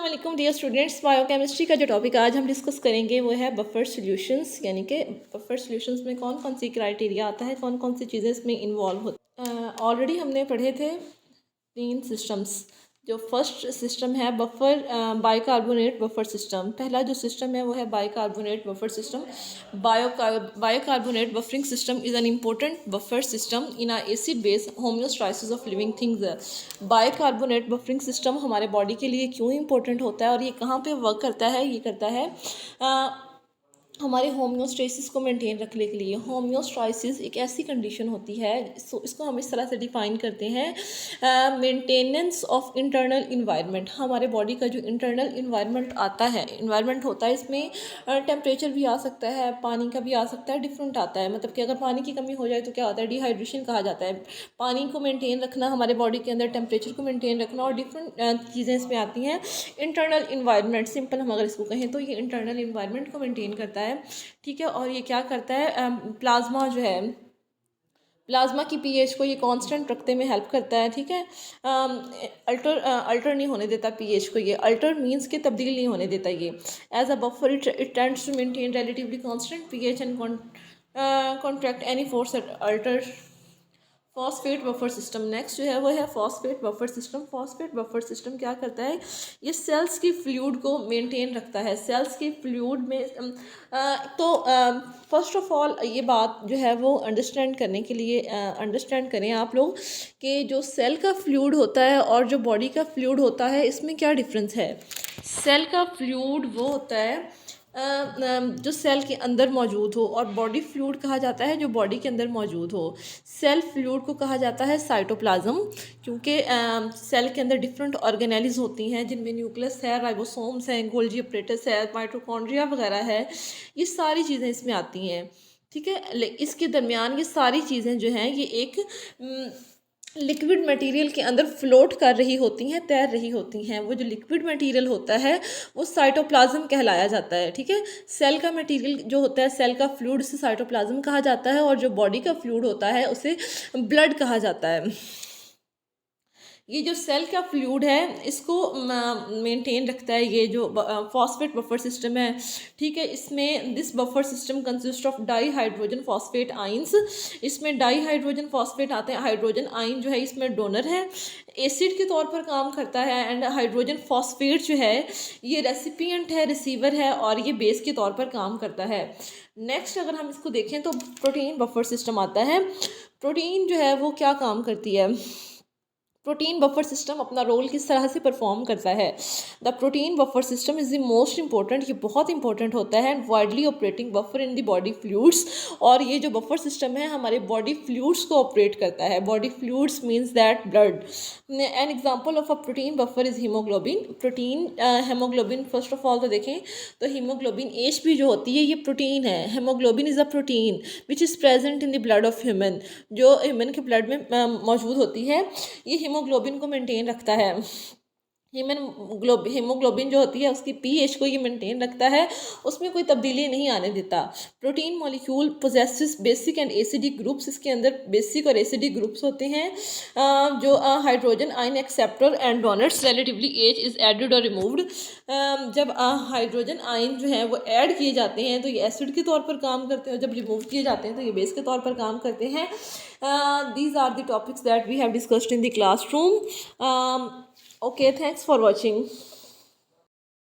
वालेकुम dear students. Biochemistry का जो टॉपिक आज हम डिस्कस करेंगे वो है बफर सॉल्यूशंस, यानी कि बफर सॉल्यूशंस में कौन कौन सी क्राइटेरिया आता है, कौन कौन सी चीज़ें इसमें इन्वॉल्व होती हैं। ऑलरेडी हमने पढ़े थे 3 सिस्टम्स। जो फर्स्ट सिस्टम है बफर बाइकार्बोनेट बफर सिस्टम। पहला जो सिस्टम है वो है bicarbonate buffer system. Bicarbonate buffering system is an important buffer system in a acid base homeostasis of living things. Bicarbonate buffering system हमारे बॉडी के लिए क्यों इंपॉर्टेंट होता है और ये कहाँ पे वर्क करता है? ये करता है हमारे होम्योस्टेसिस को मेंटेन रखने के लिए। होम्योस्टासिस एक ऐसी कंडीशन होती है, इसको हम इस तरह से डिफ़ाइन करते हैं, मेंटेनेंस ऑफ इंटरनल इन्वायरमेंट। हमारे बॉडी का जो इंटरनल इन्वायरमेंट आता है, इन्वायरमेंट होता है, इसमें टेम्परेचर भी आ सकता है, पानी का भी आ सकता है, डिफरेंट आता है। मतलब कि अगर पानी की कमी हो जाए तो क्या होता है? डिहाइड्रेशन कहा जाता है। पानी को मेनटेन रखना, हमारे बॉडी के अंदर टेम्परेचर को मेनटेन रखना, और डिफरेंट चीज़ें इसमें आती हैं। इंटरनल इन्वायरमेंट, सिंपल हम अगर इसको कहें तो ये इंटरनल इन्वायरमेंट को मेनटेन करता है, ठीक है। और ये क्या करता है? प्लाज्मा जो है, प्लाज्मा की पीएच को ये कांस्टेंट रखने में हेल्प करता है, ठीक है। अल्टर नहीं होने देता पीएच को। ये अल्टर मींस के तब्दील नहीं होने देता। ये as a buffer it tends to maintain relatively constant pH and contract any force at alter. Phosphate buffer system next जो है वो है phosphate buffer system. Phosphate buffer system क्या करता है? ये सेल्स की फ्लूइड को मेंटेन रखता है। सेल्स की फ्लूइड में फर्स्ट ऑफ ऑल ये बात जो है वो अंडरस्टैंड करने के लिए अंडरस्टैंड करें आप लोग कि जो सेल का फ्लूइड होता है और जो बॉडी का फ्लूइड होता है, इसमें क्या डिफरेंस है। सेल का फ्लूइड वो होता है जो सेल के अंदर मौजूद हो, और बॉडी फ्लूइड कहा जाता है जो बॉडी के अंदर मौजूद हो। सेल फ्लूइड को कहा जाता है साइटोप्लाज्म, क्योंकि सेल के अंदर डिफरेंट ऑर्गेनेल्स होती हैं, जिनमें न्यूक्लियस है, राइबोसोम्स हैं, गोल्जी अपरेटस है, माइटोकॉन्ड्रिया वगैरह है। ये सारी चीज़ें इसमें आती हैं, ठीक है। इसके दरमियान ये सारी चीज़ें जो हैं ये एक लिक्विड मटेरियल के अंदर फ्लोट कर रही होती हैं, तैर रही होती हैं। वो जो लिक्विड मटेरियल होता है वो साइटोप्लाज्म कहलाया जाता है, ठीक है। सेल का मटेरियल जो होता है, सेल का फ्लूइड, से साइटोप्लाज्म कहा जाता है, और जो बॉडी का फ्लूइड होता है उसे ब्लड कहा जाता है। ये जो सेल का फ्लूइड है इसको मेंटेन रखता है ये जो फॉस्फेट बफर सिस्टम है, ठीक है। इसमें this buffer system consist of di hydrogen phosphate ions. इसमें डाई हाइड्रोजन फॉस्फेट आते हैं। हाइड्रोजन आइन जो है इसमें डोनर है, एसिड के तौर पर काम करता है, एंड हाइड्रोजन फॉस्फेट जो है ये रेसिपिएंट है, रिसीवर है, और ये बेस के तौर पर काम करता है। नेक्स्ट अगर हम इसको देखें तो प्रोटीन बफर सिस्टम आता है। प्रोटीन जो है वो क्या काम करती है? प्रोटीन बफर सिस्टम अपना रोल किस तरह से परफॉर्म करता है? The protein buffer system is the most important, ये बहुत इंपॉर्टेंट होता है, widely operating buffer in the body fluids. और ये जो बफर सिस्टम है हमारे बॉडी फ्लूइड्स को ऑपरेट करता है। Body fluids means that blood. An example of a protein buffer is haemoglobin. Protein haemoglobin, first of all तो देखें तो हीमोग्लोबिन एचबी जो होती है ये प्रोटीन है। Haemoglobin is a protein which is present in the blood of human, जो human के ब्लड में मौजूद होती है। ये हीमोग्लोबिन को मेंटेन रखता है। हीमोग्लोबिन जो होती है उसकी पीएच को ये मेंटेन रखता है, उसमें कोई तब्दीली नहीं आने देता। Protein molecule possesses basic and acidic groups. इसके अंदर बेसिक और एसिडिक ग्रुप्स होते हैं। जो hydrogen ion acceptor and donors relatively as is added और रिमूव्ड। जब हाइड्रोजन आयन जो है वो ऐड किए जाते हैं तो ये एसिड के तौर पर काम करते हैं, जब रिमूव किए जाते हैं तो ये बेस के तौर पर काम करते हैं। These are the topics that we have discussed in the classroom. Okay, thanks for watching.